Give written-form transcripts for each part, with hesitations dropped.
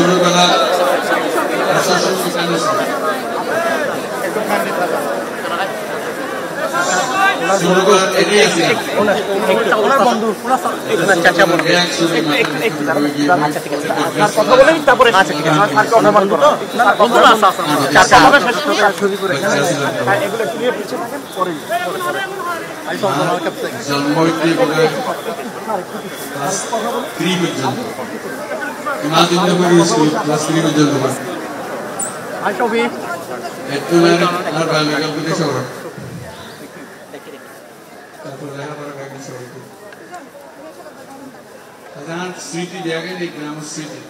ছোটবেলা প্রশাসন সেখানে ছোটবেলার এটাই আছে কথা বলেই তারপরে আচ্ছা ঠিক আছে বন্ধুরা ছবি করে এগুলো ক্লিয়ার পিছিয়ে থাকেন পরে জন্মহইতে বলে ক্লাস 3 পর্যন্ত ইমাজিন্দ্রপুর স্কুল ক্লাস 3 পর্যন্ত আই ছবি একটু আর বাংলা প্রদেশ শহর তারপর লেখাপড়া বাকি শহর সাধারণ স্মৃতি জায়গায় নেই গ্রাম স্মৃতি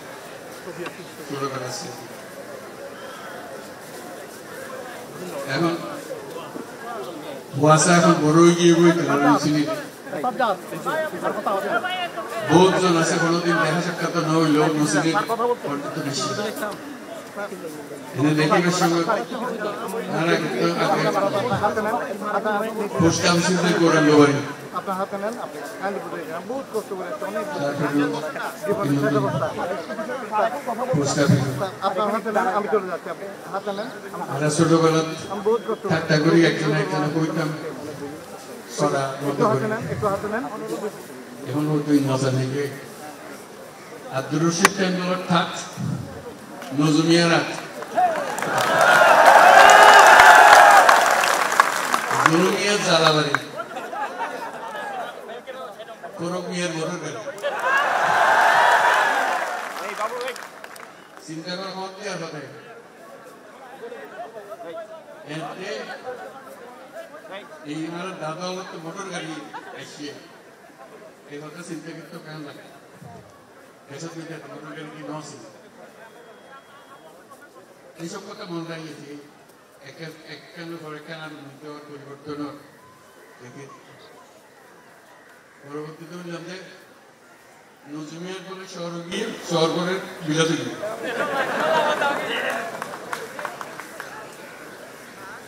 ছোটবেলা স্মৃতি এখন কুয়াশা এখন বড় হয়ে গিয়ে বই চিনিতে বহুত জন আছে কোনোদিন দেখা সাক্ষাৎ না হইলেও নসিনের পর্যন্ত বেশি এনে দেখিবার সঙ্গে পোস্ট অফিসে করেন বাড়ি আপনার হাতে নেন আপনি বহুত কষ্ট করে আপনার হাতে নেন আমি চলে যাচ্ছি আপনি হাতে নেন আমরা ছোটবেলা আমি বহুত কষ্ট ঠাট্টা করি একজন কইতাম সদা একটু হাতে নেন এখন তুই মজা নেবে আব্দুর রশিদ টেন্ডুলার থাক নজমিয়া রাত জুলুমিয়া জালাবাড়ি করমিয়ার মোটর গাড়ি চিন্তা করা মত দেওয়ার কথা এই আমার দাদা হলো তো মোটর গাড়ি আসিয়ে এই কথা চিন্তা করতে কেন লাগে এসব মোটর গাড়ি কি নছিল এইসব কথা মনে রাখিয়েছি একখানের পর একখান পরিবর্তন দেখে পরবর্তীতে বললাম যে নজমিয়ার বলে শহর গিয়ে শহর করে বিলাতে গিয়ে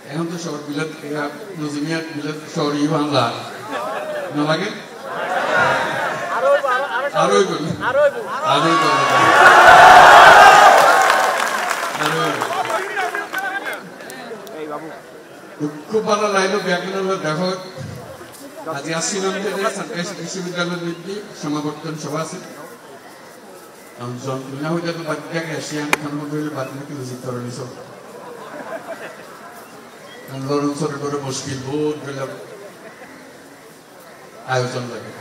এখন তো শহর বিলাত নজমিয়ার বিলাত শহর ই বাংলা না লাগে আরোই বলি আরোই বলি খুব ভালো লাগলো ব্যাকরণ দেখো আজ আসছিলাম যে বিশ্ববিদ্যালয়ের মধ্যে সমাবর্তন সভা আছে জন্মদিনা হইলে তো বাদ দেখে আসি আমি খানমন্ত্রী বাদ নাকি উচিত করেনি সব লরণ ছোট করে মুশকিল বহুত আয়োজন লাগে